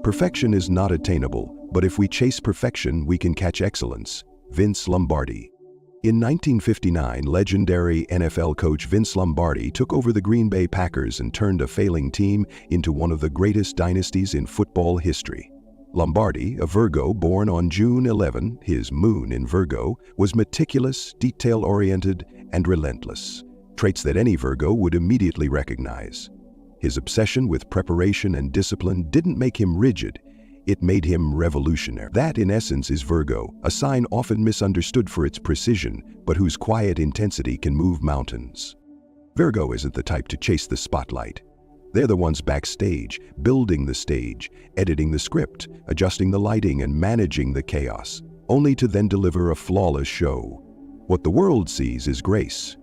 Perfection is not attainable, but if we chase perfection, we can catch excellence. Vince Lombardi. In 1959, legendary NFL coach Vince Lombardi took over the Green Bay Packers and turned a failing team into one of the greatest dynasties in football history. Lombardi, a Virgo born on June 11, his moon in Virgo, was meticulous, detail-oriented, and relentless, traits that any Virgo would immediately recognize. His obsession with preparation and discipline didn't make him rigid, it made him revolutionary. That, in essence, is Virgo, a sign often misunderstood for its precision, but whose quiet intensity can move mountains. Virgo isn't the type to chase the spotlight. They're the ones backstage, building the stage, editing the script, adjusting the lighting, and managing the chaos, only to then deliver a flawless show. What the world sees is grace.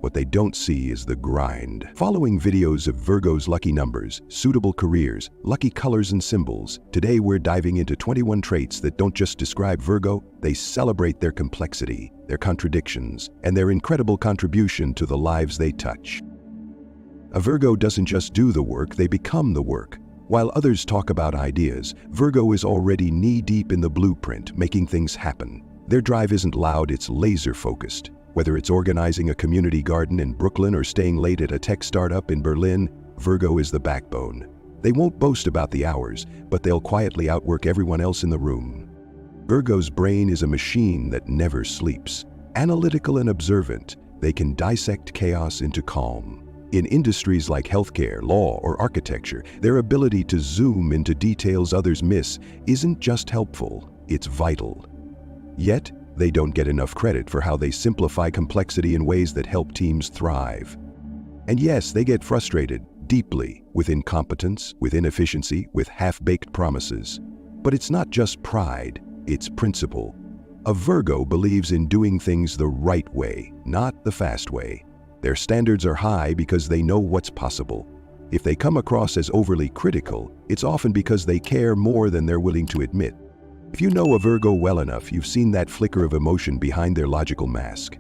What they don't see is the grind. Following videos of Virgo's lucky numbers, suitable careers, lucky colors and symbols, today we're diving into 21 traits that don't just describe Virgo, they celebrate their complexity, their contradictions, and their incredible contribution to the lives they touch. A Virgo doesn't just do the work, they become the work. While others talk about ideas, Virgo is already knee-deep in the blueprint, making things happen. Their drive isn't loud, it's laser-focused. Whether it's organizing a community garden in Brooklyn or staying late at a tech startup in Berlin, Virgo is the backbone. They won't boast about the hours, but they'll quietly outwork everyone else in the room. Virgo's brain is a machine that never sleeps. Analytical and observant, they can dissect chaos into calm. In industries like healthcare, law, or architecture, their ability to zoom into details others miss isn't just helpful, it's vital. Yet, they don't get enough credit for how they simplify complexity in ways that help teams thrive. And yes, they get frustrated deeply with incompetence, with inefficiency, with half-baked promises. But it's not just pride, it's principle. A Virgo believes in doing things the right way, not the fast way. Their standards are high because they know what's possible. If they come across as overly critical, it's often because they care more than they're willing to admit. If you know a Virgo well enough, you've seen that flicker of emotion behind their logical mask.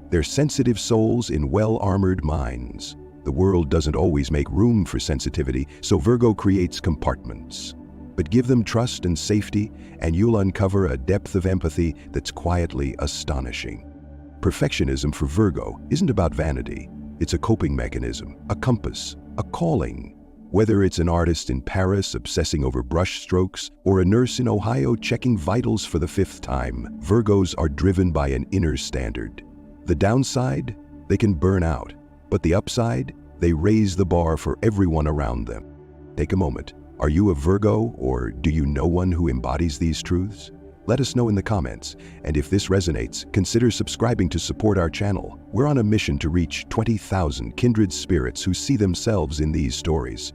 They're sensitive souls in well-armored minds. The world doesn't always make room for sensitivity, so Virgo creates compartments. But give them trust and safety, and you'll uncover a depth of empathy that's quietly astonishing. Perfectionism for Virgo isn't about vanity. It's a coping mechanism, a compass, a calling. Whether it's an artist in Paris obsessing over brush strokes or a nurse in Ohio checking vitals for the 5th time, Virgos are driven by an inner standard. The downside? They can burn out. But the upside? They raise the bar for everyone around them. Take a moment. Are you a Virgo, or do you know one who embodies these truths? Let us know in the comments, and if this resonates, consider subscribing to support our channel. We're on a mission to reach 20,000 kindred spirits who see themselves in these stories.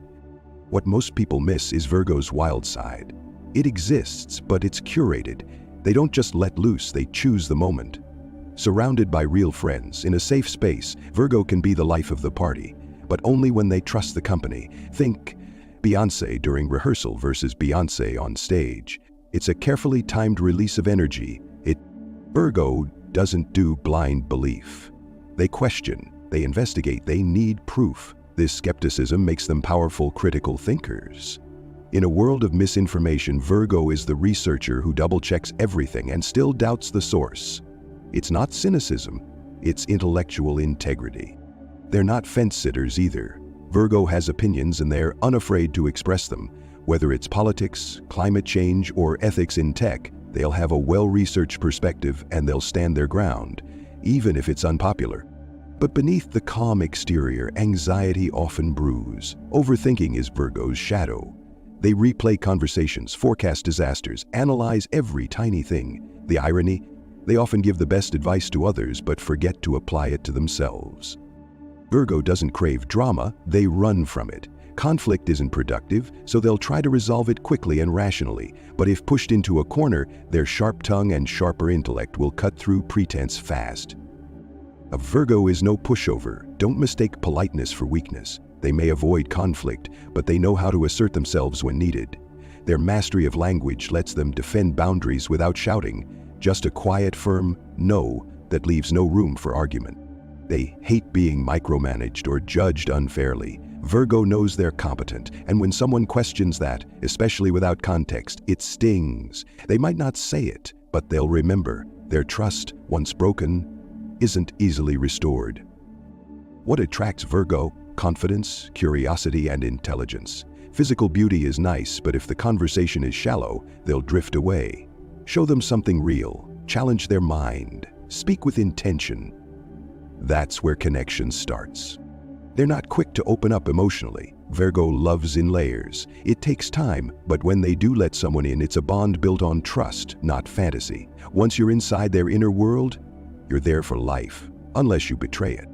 What most people miss is Virgo's wild side. It exists, but it's curated. They don't just let loose, they choose the moment. Surrounded by real friends, in a safe space, Virgo can be the life of the party, but only when they trust the company. Think Beyoncé during rehearsal versus Beyoncé on stage. It's a carefully timed release of energy. Virgo doesn't do blind belief. They question, they investigate, they need proof. This skepticism makes them powerful critical thinkers. In a world of misinformation, Virgo is the researcher who double-checks everything and still doubts the source. It's not cynicism, it's intellectual integrity. They're not fence-sitters either. Virgo has opinions and they're unafraid to express them. Whether it's politics, climate change, or ethics in tech, they'll have a well-researched perspective and they'll stand their ground, even if it's unpopular. But beneath the calm exterior, anxiety often brews. Overthinking is Virgo's shadow. They replay conversations, forecast disasters, analyze every tiny thing. The irony? They often give the best advice to others but forget to apply it to themselves. Virgo doesn't crave drama, they run from it. Conflict isn't productive, so they'll try to resolve it quickly and rationally. But if pushed into a corner, their sharp tongue and sharper intellect will cut through pretense fast. A Virgo is no pushover. Don't mistake politeness for weakness. They may avoid conflict, but they know how to assert themselves when needed. Their mastery of language lets them defend boundaries without shouting, just a quiet, firm no that leaves no room for argument. They hate being micromanaged or judged unfairly. Virgo knows they're competent, and when someone questions that, especially without context, it stings. They might not say it, but they'll remember. Their trust, once broken, isn't easily restored. What attracts Virgo? Confidence, curiosity, and intelligence. Physical beauty is nice, but if the conversation is shallow, they'll drift away. Show them something real. Challenge their mind. Speak with intention. That's where connection starts. They're not quick to open up emotionally. Virgo loves in layers. It takes time, but when they do let someone in, it's a bond built on trust, not fantasy. Once you're inside their inner world, you're there for life, unless you betray it.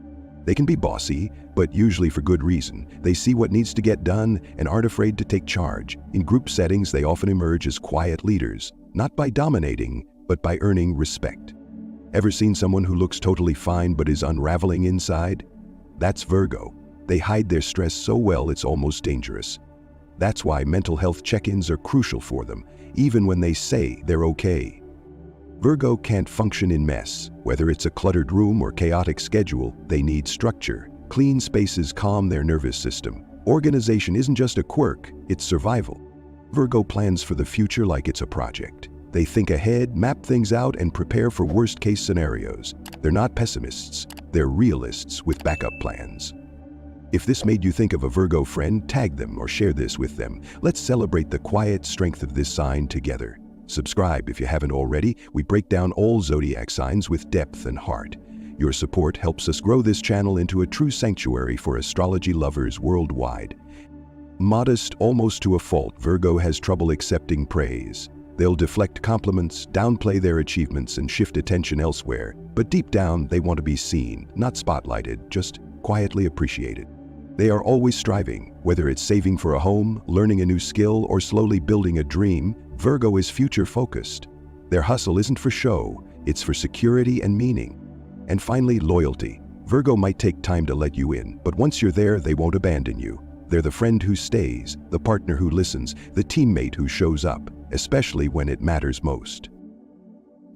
They can be bossy, but usually for good reason. They see what needs to get done and aren't afraid to take charge. In group settings, they often emerge as quiet leaders, not by dominating, but by earning respect. Ever seen someone who looks totally fine but is unraveling inside? That's Virgo. They hide their stress so well it's almost dangerous. That's why mental health check-ins are crucial for them, even when they say they're okay. Virgo can't function in mess. Whether it's a cluttered room or chaotic schedule, they need structure. Clean spaces calm their nervous system. Organization isn't just a quirk, it's survival. Virgo plans for the future like it's a project. They think ahead, map things out, and prepare for worst-case scenarios. They're not pessimists, they're realists with backup plans. If this made you think of a Virgo friend, tag them or share this with them. Let's celebrate the quiet strength of this sign together. Subscribe if you haven't already. We break down all zodiac signs with depth and heart. Your support helps us grow this channel into a true sanctuary for astrology lovers worldwide. Modest almost to a fault, Virgo has trouble accepting praise. They'll deflect compliments, downplay their achievements, and shift attention elsewhere. But deep down, they want to be seen, not spotlighted, just quietly appreciated. They are always striving, whether it's saving for a home, learning a new skill, or slowly building a dream. Virgo is future-focused. Their hustle isn't for show, it's for security and meaning. And finally, loyalty. Virgo might take time to let you in, but once you're there, they won't abandon you. They're the friend who stays, the partner who listens, the teammate who shows up, especially when it matters most.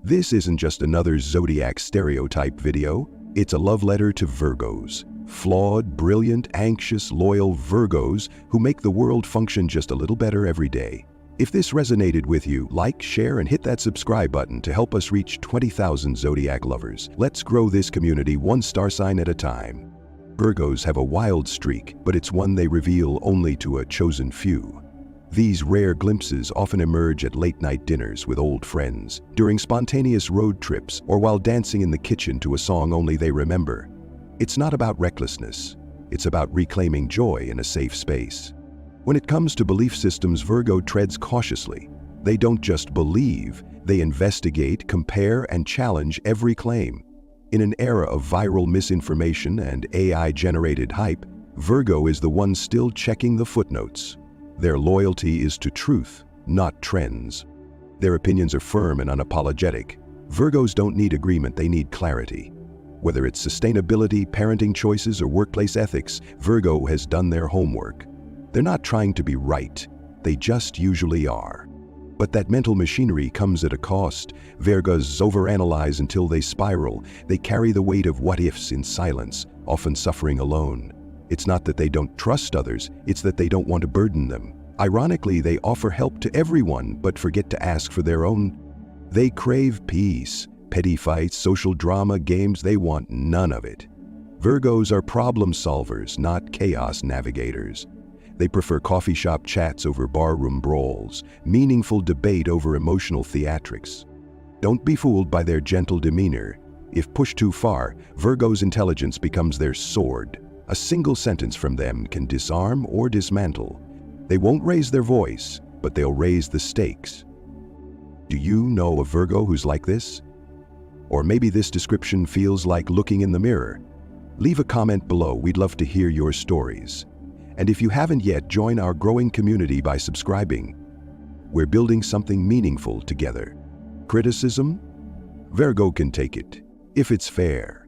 This isn't just another zodiac stereotype video, it's a love letter to Virgos. Flawed, brilliant, anxious, loyal Virgos who make the world function just a little better every day. If this resonated with you, like, share, and hit that subscribe button to help us reach 20,000 zodiac lovers. Let's grow this community one star sign at a time. Virgos have a wild streak, but it's one they reveal only to a chosen few. These rare glimpses often emerge at late-night dinners with old friends, during spontaneous road trips, or while dancing in the kitchen to a song only they remember. It's not about recklessness, it's about reclaiming joy in a safe space. When it comes to belief systems, Virgo treads cautiously. They don't just believe, they investigate, compare, and challenge every claim. In an era of viral misinformation and AI-generated hype, Virgo is the one still checking the footnotes. Their loyalty is to truth, not trends. Their opinions are firm and unapologetic. Virgos don't need agreement, they need clarity. Whether it's sustainability, parenting choices, or workplace ethics, Virgo has done their homework. They're not trying to be right, they just usually are. But that mental machinery comes at a cost. Virgos overanalyze until they spiral. They carry the weight of what-ifs in silence, often suffering alone. It's not that they don't trust others, it's that they don't want to burden them. Ironically, they offer help to everyone, but forget to ask for their own. They crave peace. Petty fights, social drama, games, they want none of it. Virgos are problem solvers, not chaos navigators. They prefer coffee shop chats over barroom brawls, meaningful debate over emotional theatrics. Don't be fooled by their gentle demeanor. If pushed too far, Virgo's intelligence becomes their sword. A single sentence from them can disarm or dismantle. They won't raise their voice, but they'll raise the stakes. Do you know a Virgo who's like this? Or maybe this description feels like looking in the mirror. Leave a comment below, we'd love to hear your stories. And if you haven't yet, join our growing community by subscribing. We're building something meaningful together. Criticism? Virgo can take it, if it's fair.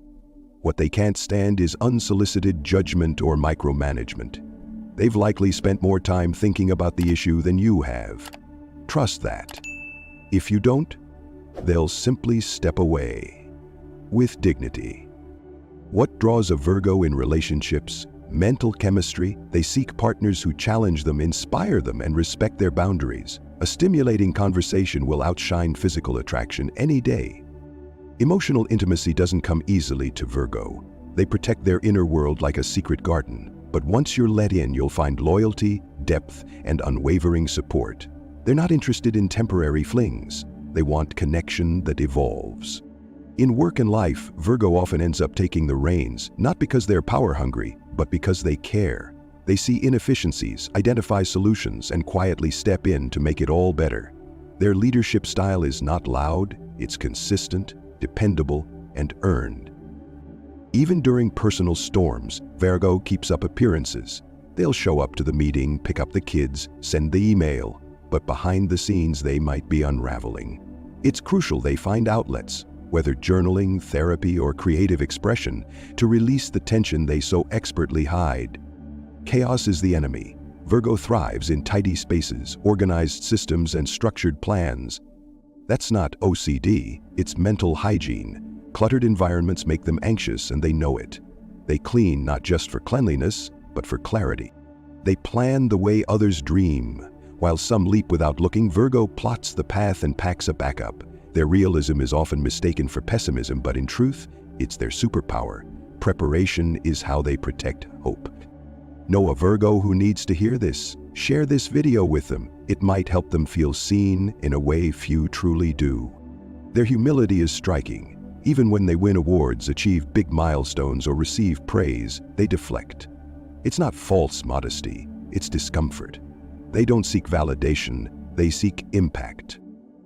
What they can't stand is unsolicited judgment or micromanagement. They've likely spent more time thinking about the issue than you have. Trust that. If you don't, they'll simply step away with dignity. What draws a Virgo in relationships? Mental chemistry, they seek partners who challenge them, inspire them, and respect their boundaries. A stimulating conversation will outshine physical attraction any day. Emotional intimacy doesn't come easily to Virgo. They protect their inner world like a secret garden. But once you're let in, you'll find loyalty, depth, and unwavering support. They're not interested in temporary flings. They want connection that evolves. In work and life, Virgo often ends up taking the reins, not because they're power-hungry, but because they care. They see inefficiencies, identify solutions, and quietly step in to make it all better. Their leadership style is not loud, it's consistent, dependable, and earned. Even during personal storms, Virgo keeps up appearances. They'll show up to the meeting, pick up the kids, send the email, but behind the scenes they might be unraveling. It's crucial they find outlets, whether journaling, therapy, or creative expression, to release the tension they so expertly hide. Chaos is the enemy. Virgo thrives in tidy spaces, organized systems, and structured plans. That's not OCD, it's mental hygiene. Cluttered environments make them anxious, and they know it. They clean not just for cleanliness, but for clarity. They plan the way others dream. While some leap without looking, Virgo plots the path and packs a backup. Their realism is often mistaken for pessimism, but in truth, it's their superpower. Preparation is how they protect hope. Know a Virgo who needs to hear this? Share this video with them. It might help them feel seen in a way few truly do. Their humility is striking. Even when they win awards, achieve big milestones, or receive praise, they deflect. It's not false modesty, it's discomfort. They don't seek validation, they seek impact.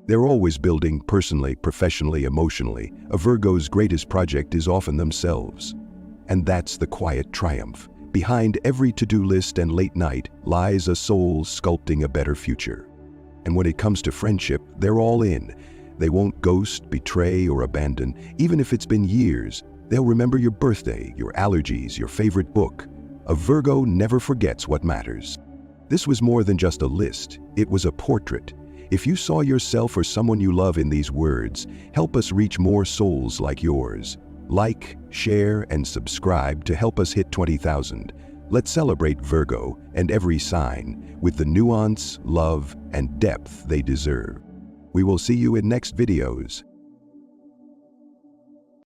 They're always building personally, professionally, emotionally. A Virgo's greatest project is often themselves. And that's the quiet triumph. Behind every to-do list and late night lies a soul sculpting a better future. And when it comes to friendship, they're all in. They won't ghost, betray, or abandon. Even if it's been years, they'll remember your birthday, your allergies, your favorite book. A Virgo never forgets what matters. This was more than just a list. It was a portrait. If you saw yourself or someone you love in these words, help us reach more souls like yours. Like, share, and subscribe to help us hit 20,000. Let's celebrate Virgo and every sign with the nuance, love, and depth they deserve. We will see you in next videos.